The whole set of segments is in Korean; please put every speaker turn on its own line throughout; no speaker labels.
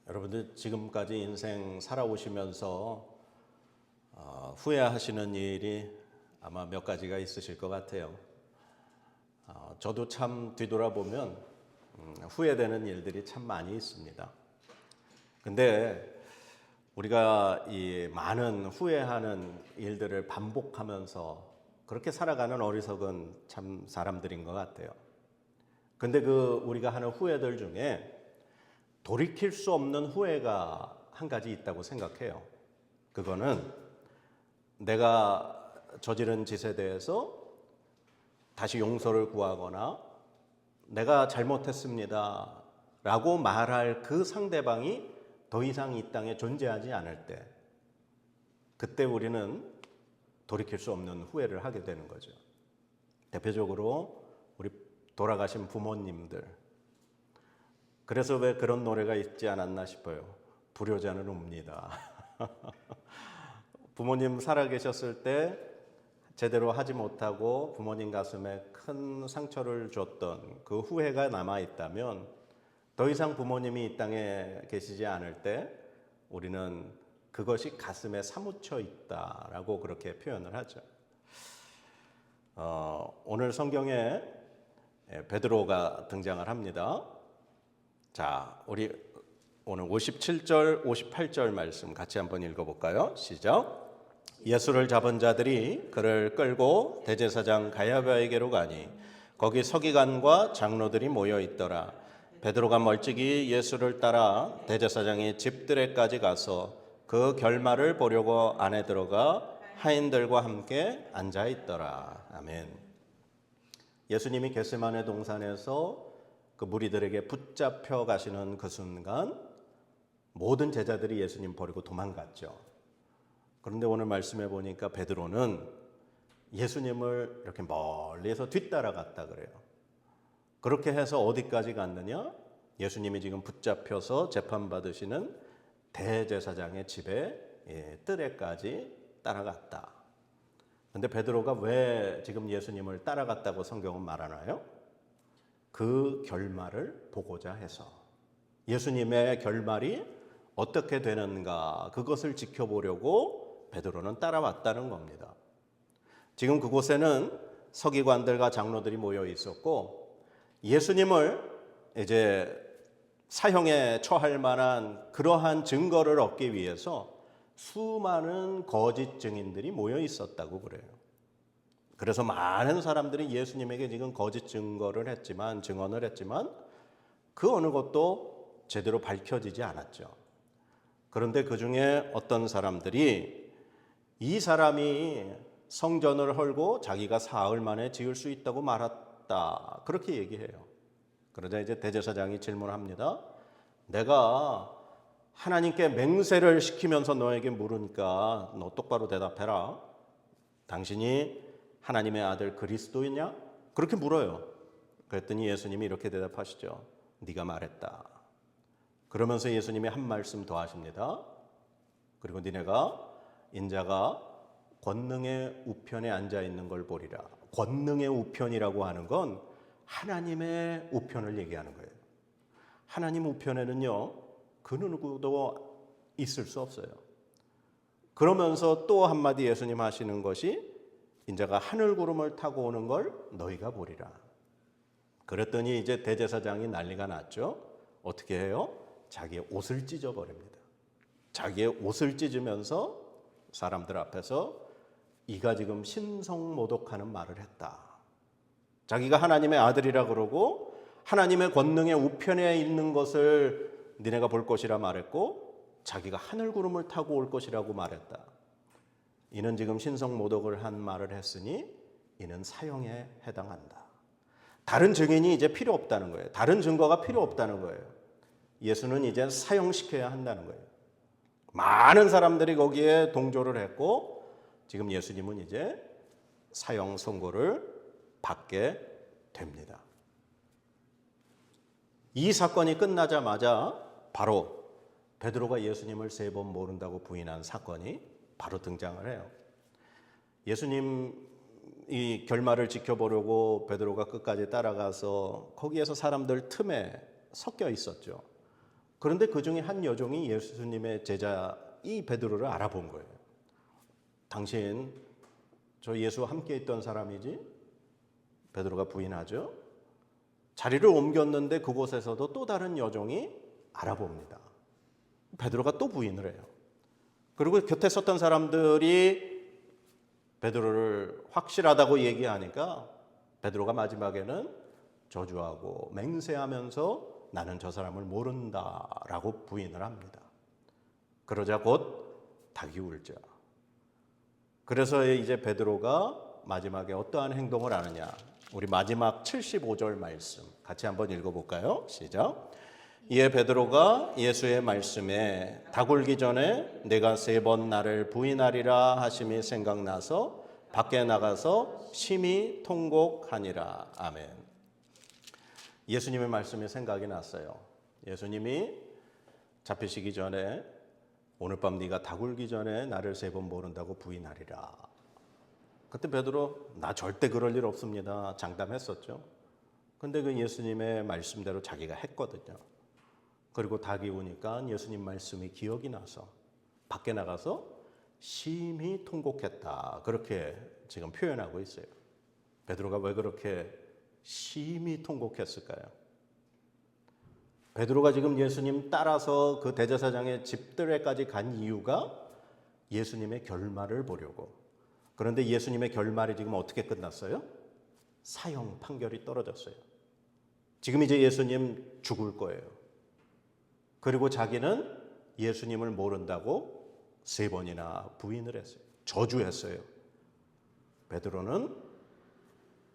여러분들 지금까지 인생 살아오시면서 후회하시는 일이 아마 몇 가지가 있으실 것 같아요. 저도 참 뒤돌아보면 후회되는 일들이 참 많이 있습니다. 근데 우리가 이 많은 후회하는 일들을 반복하면서 그렇게 살아가는 어리석은 참 사람들인 것 같아요. 근데 우리가 하는 후회들 중에 돌이킬 수 없는 후회가 한 가지 있다고 생각해요. 그거는 내가 저지른 짓에 대해서 다시 용서를 구하거나 내가 잘못했습니다 라고 말할 그 상대방이 더 이상 이 땅에 존재하지 않을 때, 그때 우리는 돌이킬 수 없는 후회를 하게 되는 거죠. 대표적으로 우리 돌아가신 부모님들. 그래서 왜 그런 노래가 있지 않았나 싶어요. 불효자는 웁니다. 부모님 살아계셨을 때 제대로 하지 못하고 부모님 가슴에 큰 상처를 줬던 그 후회가 남아있다면 더 이상 부모님이 이 땅에 계시지 않을 때 우리는 그것이 가슴에 사무쳐 있다라고 그렇게 표현을 하죠. 오늘 성경에 베드로가 등장을 합니다. 자, 우리 오늘 57절, 58절 말씀 같이 한번 읽어볼까요? 시작. 예수를 잡은 자들이 그를 끌고 대제사장 가야바에게로 가니 거기 서기관과 장로들이 모여 있더라. 베드로가 멀찍이 예수를 따라 대제사장의 집들에까지 가서 그 결말을 보려고 안에 들어가 하인들과 함께 앉아 있더라. 아멘. 예수님이 겟세마네 동산에서 그 무리들에게 붙잡혀 가시는 그 순간 모든 제자들이 예수님 버리고 도망갔죠. 그런데 오늘 말씀해 보니까 베드로는 예수님을 이렇게 멀리서 뒤따라갔다 그래요. 그렇게 해서 어디까지 갔느냐? 예수님이 지금 붙잡혀서 재판받으시는 대제사장의 집에 뜰에까지 따라갔다. 그런데 베드로가 왜 지금 예수님을 따라갔다고 성경은 말하나요? 그 결말을 보고자 해서 예수님의 결말이 어떻게 되는가 그것을 지켜보려고 베드로는 따라왔다는 겁니다. 지금 그곳에는 서기관들과 장로들이 모여 있었고 예수님을 이제 사형에 처할 만한 그러한 증거를 얻기 위해서 수많은 거짓 증인들이 모여 있었다고 그래요. 그래서 많은 사람들이 예수님에게 지금 거짓 증언을 했지만 그 어느 것도 제대로 밝혀지지 않았죠. 그런데 그 중에 어떤 사람들이 이 사람이 성전을 헐고 자기가 사흘 만에 지을 수 있다고 말했다. 그렇게 얘기해요. 그러자 이제 대제사장이 질문합니다. 내가 하나님께 맹세를 시키면서 너에게 물으니까 너 똑바로 대답해라. 당신이 하나님의 아들 그리스도이냐? 그렇게 물어요. 그랬더니 예수님이 이렇게 대답하시죠. 네가 말했다. 그러면서 예수님이 한 말씀 더 하십니다. 그리고 니네가 인자가 권능의 우편에 앉아 있는 걸 보리라. 권능의 우편이라고 하는 건 하나님의 우편을 얘기하는 거예요. 하나님 우편에는요, 그 누구도 있을 수 없어요. 그러면서 또 한마디 예수님 하시는 것이 인자가 하늘 구름을 타고 오는 걸 너희가 보리라. 그랬더니 이제 대제사장이 난리가 났죠. 어떻게 해요? 자기의 옷을 찢어버립니다. 자기의 옷을 찢으면서 사람들 앞에서 이가 지금 신성모독하는 말을 했다. 자기가 하나님의 아들이라 그러고 하나님의 권능의 우편에 있는 것을 니네가 볼 것이라 말했고 자기가 하늘 구름을 타고 올 것이라고 말했다. 이는 지금 신성모독을 한 말을 했으니 이는 사형에 해당한다. 다른 증인이 이제 필요 없다는 거예요. 다른 증거가 필요 없다는 거예요. 예수는 이제 사형시켜야 한다는 거예요. 많은 사람들이 거기에 동조를 했고 지금 예수님은 이제 사형 선고를 받게 됩니다. 이 사건이 끝나자마자 바로 베드로가 예수님을 3번 모른다고 부인한 사건이 바로 등장을 해요. 예수님 이 결말을 지켜보려고 베드로가 끝까지 따라가서 거기에서 사람들 틈에 섞여 있었죠. 그런데 그 중에 한 여종이 예수님의 제자 이 베드로를 알아본 거예요. 당신 저 예수와 함께 있던 사람이지? 베드로가 부인하죠. 자리를 옮겼는데 그곳에서도 또 다른 여종이 알아봅니다. 베드로가 또 부인을 해요. 그리고 곁에 섰던 사람들이 베드로를 확실하다고 얘기하니까 베드로가 마지막에는 저주하고 맹세하면서 나는 저 사람을 모른다라고 부인을 합니다. 그러자 곧 닭이 울죠. 그래서 이제 베드로가 마지막에 어떠한 행동을 하느냐. 우리 마지막 75절 말씀 같이 한번 읽어볼까요? 시작. 이에 베드로가 예수의 말씀에 닭 울기 전에 내가 3번 나를 부인하리라 하심이 생각나서 밖에 나가서 심히 통곡하니라. 아멘. 예수님의 말씀이 생각이 났어요. 예수님이 잡히시기 전에 오늘 밤 네가 닭 울기 전에 나를 3번 모른다고 부인하리라. 그때 베드로 나 절대 그럴 일 없습니다. 장담했었죠. 근데 그 예수님의 말씀대로 자기가 했거든요. 그리고 닭이 우니까 예수님 말씀이 기억이 나서 밖에 나가서 심히 통곡했다. 그렇게 지금 표현하고 있어요. 베드로가 왜 그렇게 심히 통곡했을까요? 베드로가 지금 예수님 따라서 그 대제사장의 집들에까지 간 이유가 예수님의 결말을 보려고. 그런데 예수님의 결말이 지금 어떻게 끝났어요? 사형 판결이 떨어졌어요. 지금 이제 예수님 죽을 거예요. 그리고 자기는 예수님을 모른다고 3번이나 부인을 했어요. 저주했어요. 베드로는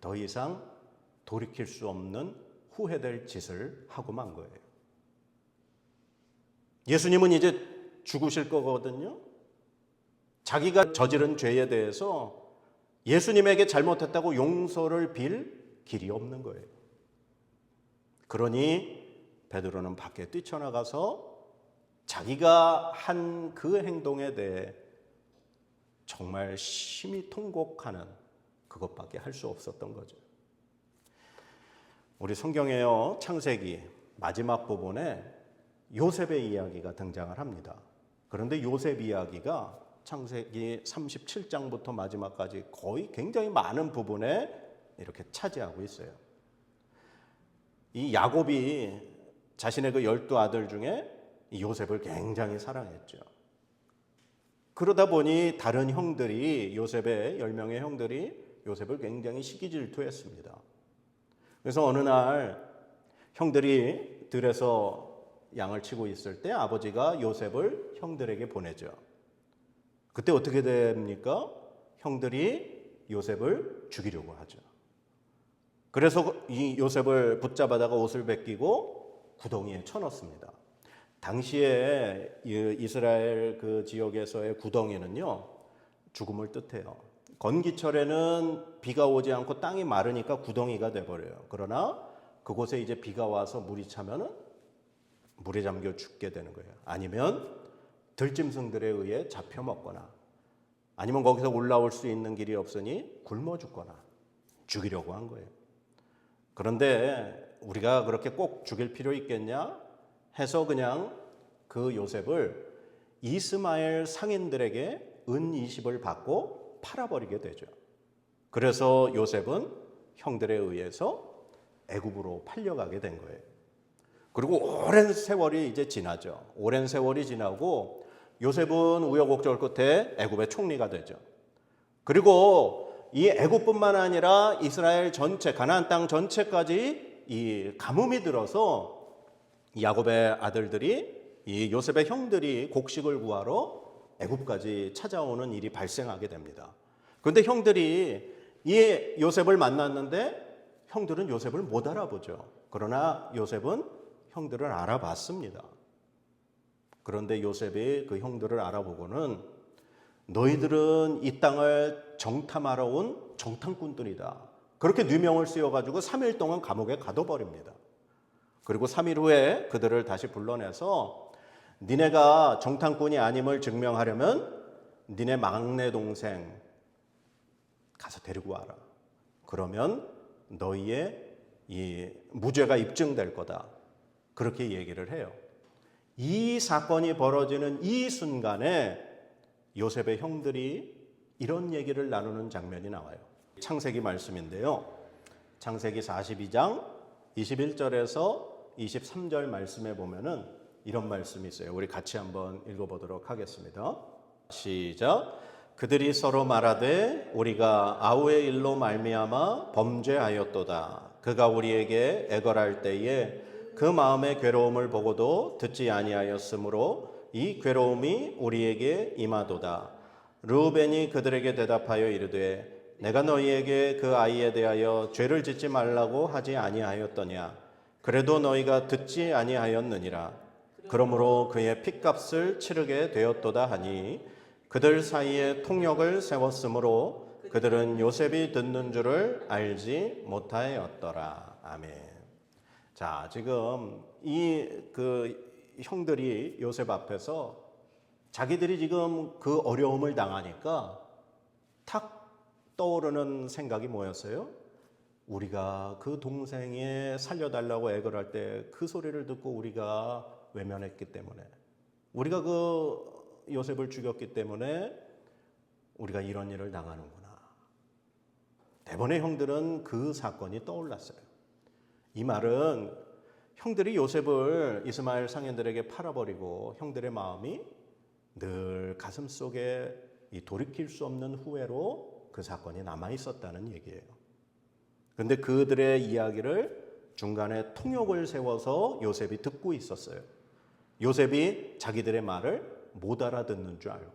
더 이상 돌이킬 수 없는 후회될 짓을 하고 만 거예요. 예수님은 이제 죽으실 거거든요. 자기가 저지른 죄에 대해서 예수님에게 잘못했다고 용서를 빌 길이 없는 거예요. 그러니 베드로는 밖에 뛰쳐나가서 자기가 한 그 행동에 대해 정말 심히 통곡하는 그것밖에 할 수 없었던 거죠. 우리 성경에요, 창세기 마지막 부분에 요셉의 이야기가 등장을 합니다. 그런데 요셉 이야기가 창세기 37장부터 마지막까지 거의 굉장히 많은 부분에 이렇게 차지하고 있어요. 이 야곱이 자신의 그 12아들 중에 요셉을 굉장히 사랑했죠. 그러다 보니 다른 형들이 요셉의 10명의 형들이 요셉을 굉장히 시기 질투했습니다. 그래서 어느 날 형들이 들에서 양을 치고 있을 때 아버지가 요셉을 형들에게 보내죠. 그때 어떻게 됩니까? 형들이 요셉을 죽이려고 하죠. 그래서 이 요셉을 붙잡아다가 옷을 벗기고 구덩이에 쳐넣습니다. 당시에 이스라엘 그 지역에서의 구덩이는요, 죽음을 뜻해요. 건기철에는 비가 오지 않고 땅이 마르니까 구덩이가 돼버려요. 그러나 그곳에 이제 비가 와서 물이 차면은 물에 잠겨 죽게 되는 거예요. 아니면 들짐승들에 의해 잡혀 먹거나, 아니면 거기서 올라올 수 있는 길이 없으니 굶어 죽거나 죽이려고 한 거예요. 그런데 우리가 그렇게 꼭 죽일 필요 있겠냐 해서 그냥 그 요셉을 이스마엘 상인들에게 은 20을 받고 팔아버리게 되죠. 그래서 요셉은 형들에 의해서 애굽으로 팔려가게 된 거예요. 그리고 오랜 세월이 이제 지나죠. 오랜 세월이 지나고 요셉은 우여곡절 끝에 애굽의 총리가 되죠. 그리고 이 애굽뿐만 아니라 이스라엘 전체, 가나안 땅 전체까지 이 가뭄이 들어서 야곱의 아들들이, 이 요셉의 형들이 곡식을 구하러 애굽까지 찾아오는 일이 발생하게 됩니다. 그런데 형들이 이 요셉을 만났는데 형들은 요셉을 못 알아보죠. 그러나 요셉은 형들을 알아봤습니다. 그런데 요셉이 그 형들을 알아보고는 너희들은 이 땅을 정탐하러 온 정탐꾼들이다. 그렇게 누명을 씌워가지고 3일 동안 감옥에 가둬버립니다. 그리고 3일 후에 그들을 다시 불러내서 니네가 정탐꾼이 아님을 증명하려면 니네 막내 동생 가서 데리고 와라. 그러면 너희의 이 무죄가 입증될 거다. 그렇게 얘기를 해요. 이 사건이 벌어지는 이 순간에 요셉의 형들이 이런 얘기를 나누는 장면이 나와요. 창세기 말씀인데요. 창세기 42장 21절에서 23절 말씀에 보면은 이런 말씀이 있어요. 우리 같이 한번 읽어보도록 하겠습니다. 시작. 그들이 서로 말하되 우리가 아우의 일로 말미암아 범죄하였도다. 그가 우리에게 애걸할 때에 그 마음의 괴로움을 보고도 듣지 아니하였으므로 이 괴로움이 우리에게 임하도다. 르우벤이 그들에게 대답하여 이르되 내가 너희에게 그 아이에 대하여 죄를 짓지 말라고 하지 아니하였더냐. 그래도 너희가 듣지 아니하였느니라. 그러므로 그의 핏값을 치르게 되었도다 하니 그들 사이에 통역을 세웠으므로 그들은 요셉이 듣는 줄을 알지 못하였더라. 아멘. 자, 지금 형들이 요셉 앞에서 자기들이 지금 그 어려움을 당하니까 탁 떠오르는 생각이 뭐였어요? 우리가 그 동생이 살려달라고 애걸할 때 그 소리를 듣고 우리가 외면했기 때문에, 우리가 그 요셉을 죽였기 때문에 우리가 이런 일을 당하는구나. 대번에 형들은 그 사건이 떠올랐어요. 이 말은 형들이 요셉을 이스마엘 상인들에게 팔아버리고 형들의 마음이 늘 가슴속에 이 돌이킬 수 없는 후회로 그 사건이 남아있었다는 얘기예요. 그런데 그들의 이야기를 중간에 통역을 세워서 요셉이 듣고 있었어요. 요셉이 자기들의 말을 못 알아듣는 줄 알고.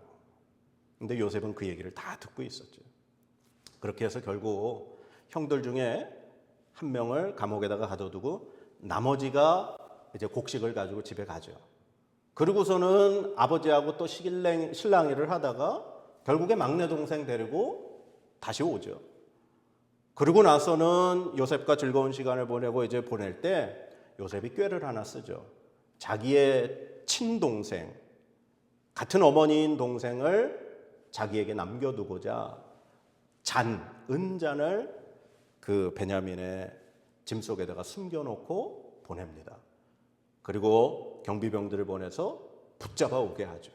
근데 요셉은 그 얘기를 다 듣고 있었죠. 그렇게 해서 결국 형들 중에 한 명을 감옥에다가 가둬두고 나머지가 이제 곡식을 가지고 집에 가죠. 그리고서는 아버지하고 또 실랑이를 하다가 결국에 막내 동생 데리고 다시 오죠. 그러고 나서는 요셉과 즐거운 시간을 보내고 이제 보낼 때 요셉이 꾀를 하나 쓰죠. 자기의 친동생, 같은 어머니인 동생을 자기에게 남겨두고자 은잔을 그 베냐민의 짐 속에다가 숨겨놓고 보냅니다. 그리고 경비병들을 보내서 붙잡아 오게 하죠.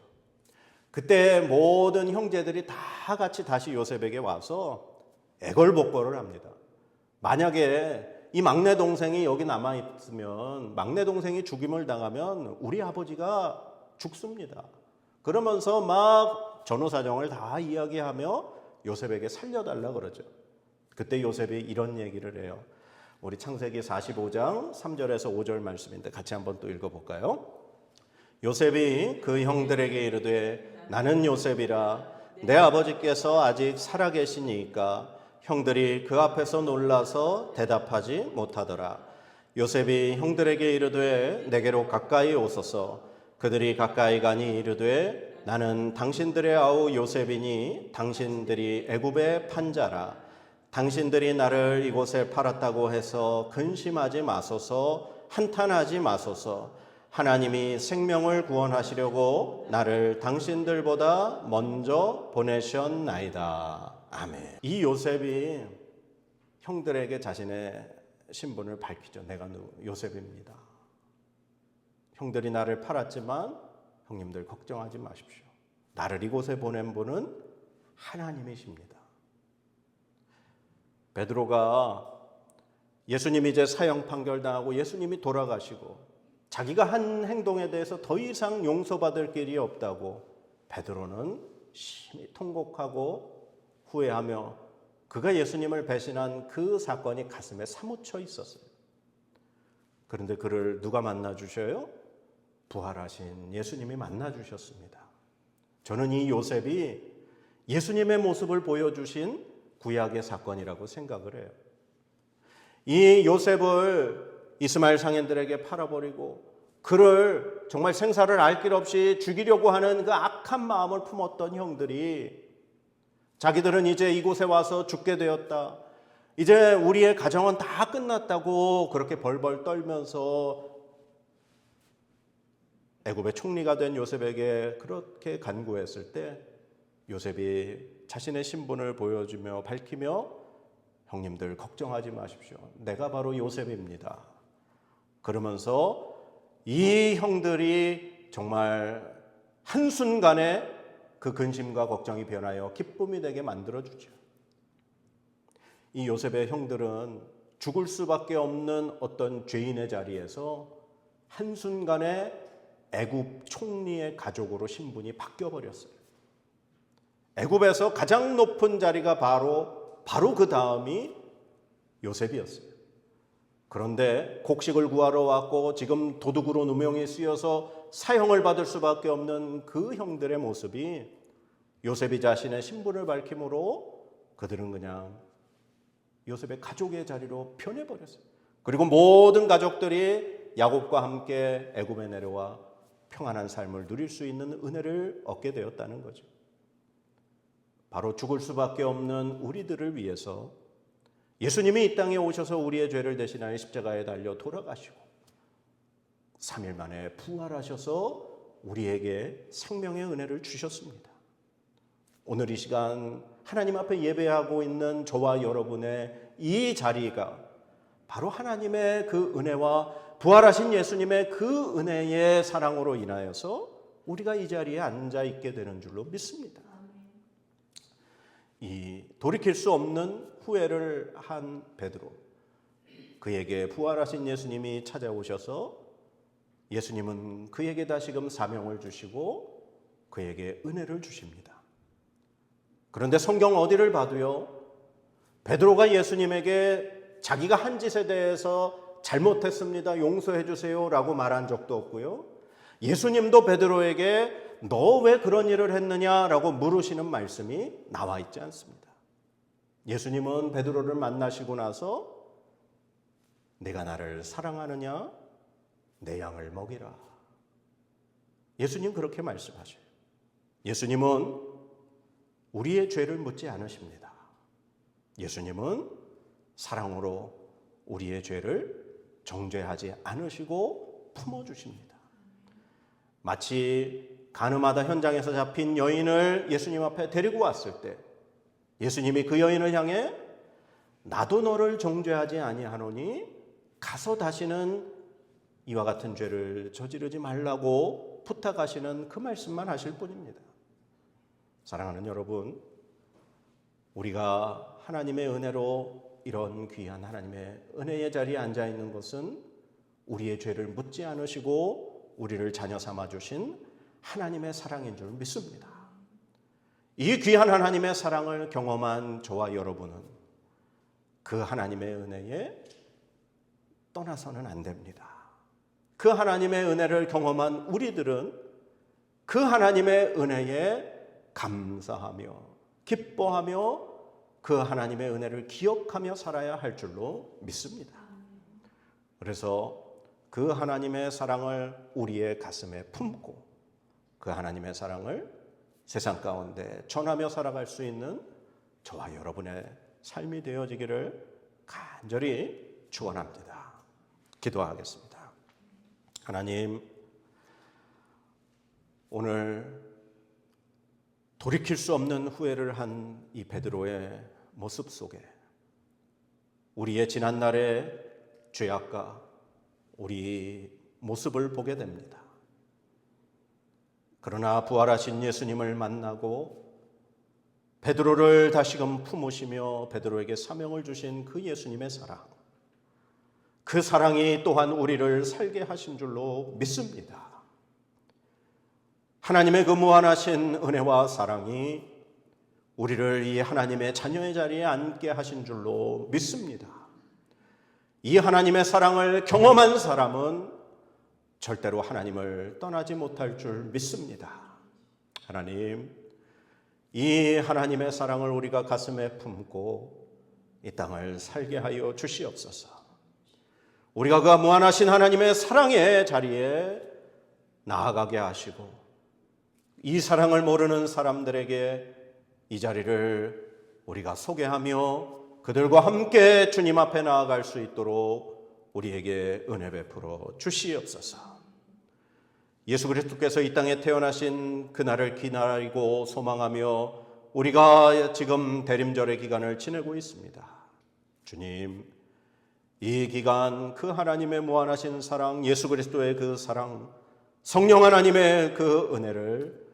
그때 모든 형제들이 다 같이 다시 요셉에게 와서 애걸복걸을 합니다. 만약에 이 막내 동생이 여기 남아있으면, 막내 동생이 죽임을 당하면 우리 아버지가 죽습니다. 그러면서 막 전후사정을 다 이야기하며 요셉에게 살려달라 그러죠. 그때 요셉이 이런 얘기를 해요. 우리 창세기 45장 3절에서 5절 말씀인데 같이 한번 또 읽어볼까요? 요셉이 그 형들에게 이르되 나는 요셉이라. 내 아버지께서 아직 살아계시니까 형들이 그 앞에서 놀라서 대답하지 못하더라. 요셉이 형들에게 이르되 내게로 가까이 오소서. 그들이 가까이 가니 이르되 나는 당신들의 아우 요셉이니 당신들이 애굽의 판자라. 당신들이 나를 이곳에 팔았다고 해서 근심하지 마소서. 한탄하지 마소서. 하나님이 생명을 구원하시려고 나를 당신들보다 먼저 보내셨나이다. 아멘. 이 요셉이 형들에게 자신의 신분을 밝히죠. 내가 요셉입니다. 형들이 나를 팔았지만 형님들 걱정하지 마십시오. 나를 이곳에 보낸 분은 하나님이십니다. 베드로가 예수님이 이제 사형 판결당하고 예수님이 돌아가시고 자기가 한 행동에 대해서 더 이상 용서받을 길이 없다고 베드로는 심히 통곡하고 후회하며 그가 예수님을 배신한 그 사건이 가슴에 사무쳐 있었어요. 그런데 그를 누가 만나 주셔요? 부활하신 예수님이 만나 주셨습니다. 저는 이 요셉이 예수님의 모습을 보여주신 구약의 사건이라고 생각을 해요. 이 요셉을 이스마엘 상인들에게 팔아버리고 그를 정말 생사를 알 길 없이 죽이려고 하는 그 악한 마음을 품었던 형들이 자기들은 이제 이곳에 와서 죽게 되었다. 이제 우리의 가정은 다 끝났다고 그렇게 벌벌 떨면서 애굽의 총리가 된 요셉에게 그렇게 간구했을 때 요셉이 자신의 신분을 보여주며 밝히며 형님들 걱정하지 마십시오. 내가 바로 요셉입니다. 그러면서 이 형들이 정말 한순간에 그 근심과 걱정이 변하여 기쁨이 되게 만들어주죠. 이 요셉의 형들은 죽을 수밖에 없는 어떤 죄인의 자리에서 한순간에 애굽 총리의 가족으로 신분이 바뀌어버렸어요. 애굽에서 가장 높은 자리가 바로 그 다음이 요셉이었어요. 그런데 곡식을 구하러 왔고 지금 도둑으로 누명이 쓰여서 사형을 받을 수밖에 없는 그 형들의 모습이 요셉이 자신의 신분을 밝힘으로 그들은 그냥 요셉의 가족의 자리로 변해버렸어요. 그리고 모든 가족들이 야곱과 함께 애굽에 내려와 평안한 삶을 누릴 수 있는 은혜를 얻게 되었다는 거죠. 바로 죽을 수밖에 없는 우리들을 위해서 예수님이 이 땅에 오셔서 우리의 죄를 대신하여 십자가에 달려 돌아가시고 3일 만에 부활하셔서 우리에게 생명의 은혜를 주셨습니다. 오늘 이 시간 하나님 앞에 예배하고 있는 저와 여러분의 이 자리가 바로 하나님의 그 은혜와 부활하신 예수님의 그 은혜의 사랑으로 인하여서 우리가 이 자리에 앉아 있게 되는 줄로 믿습니다. 이 돌이킬 수 없는 후회를 한 베드로, 그에게 부활하신 예수님이 찾아오셔서 예수님은 그에게 다시금 사명을 주시고 그에게 은혜를 주십니다. 그런데 성경 어디를 봐도요, 베드로가 예수님에게 자기가 한 짓에 대해서 잘못했습니다, 용서해 주세요 라고 말한 적도 없고요, 예수님도 베드로에게 너 왜 그런 일을 했느냐라고 물으시는 말씀이 나와 있지 않습니다. 예수님은 베드로를 만나시고 나서 내가 나를 사랑하느냐? 내 양을 먹이라. 예수님 그렇게 말씀하셔요. 예수님은 우리의 죄를 묻지 않으십니다. 예수님은 사랑으로 우리의 죄를 정죄하지 않으시고 품어주십니다. 마치 가늠하다 현장에서 잡힌 여인을 예수님 앞에 데리고 왔을 때 예수님이 그 여인을 향해 나도 너를 정죄하지 아니하노니 가서 다시는 이와 같은 죄를 저지르지 말라고 부탁하시는 그 말씀만 하실 뿐입니다. 사랑하는 여러분, 우리가 하나님의 은혜로 이런 귀한 하나님의 은혜의 자리에 앉아 있는 것은 우리의 죄를 묻지 않으시고 우리를 자녀 삼아 주신 하나님의 사랑인 줄 믿습니다. 이 귀한 하나님의 사랑을 경험한 저와 여러분은 그 하나님의 은혜에 떠나서는 안 됩니다. 그 하나님의 은혜를 경험한 우리들은 그 하나님의 은혜에 감사하며 기뻐하며 그 하나님의 은혜를 기억하며 살아야 할 줄로 믿습니다. 그래서 그 하나님의 사랑을 우리의 가슴에 품고 그 하나님의 사랑을 세상 가운데 전하며 살아갈 수 있는 저와 여러분의 삶이 되어지기를 간절히 축원합니다. 기도하겠습니다. 하나님, 오늘 돌이킬 수 없는 후회를 한 이 베드로의 모습 속에 우리의 지난날의 죄악과 우리 모습을 보게 됩니다. 그러나 부활하신 예수님을 만나고 베드로를 다시금 품으시며 베드로에게 사명을 주신 그 예수님의 사랑, 그 사랑이 또한 우리를 살게 하신 줄로 믿습니다. 하나님의 그 무한하신 은혜와 사랑이 우리를 이 하나님의 자녀의 자리에 앉게 하신 줄로 믿습니다. 이 하나님의 사랑을 경험한 사람은 절대로 하나님을 떠나지 못할 줄 믿습니다. 하나님, 이 하나님의 사랑을 우리가 가슴에 품고 이 땅을 살게 하여 주시옵소서. 우리가 그 무한하신 하나님의 사랑의 자리에 나아가게 하시고 이 사랑을 모르는 사람들에게 이 자리를 우리가 소개하며 그들과 함께 주님 앞에 나아갈 수 있도록 우리에게 은혜 베풀어 주시옵소서. 예수 그리스도께서 이 땅에 태어나신 그날을 기다리고 소망하며 우리가 지금 대림절의 기간을 지내고 있습니다. 주님, 이 기간 그 하나님의 무한하신 사랑, 예수 그리스도의 그 사랑 성령 하나님의 그 은혜를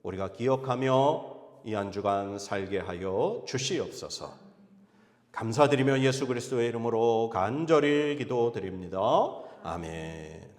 우리가 기억하며 이 한 주간 살게 하여 주시옵소서. 감사드리며 예수 그리스도의 이름으로 간절히 기도드립니다. 아멘.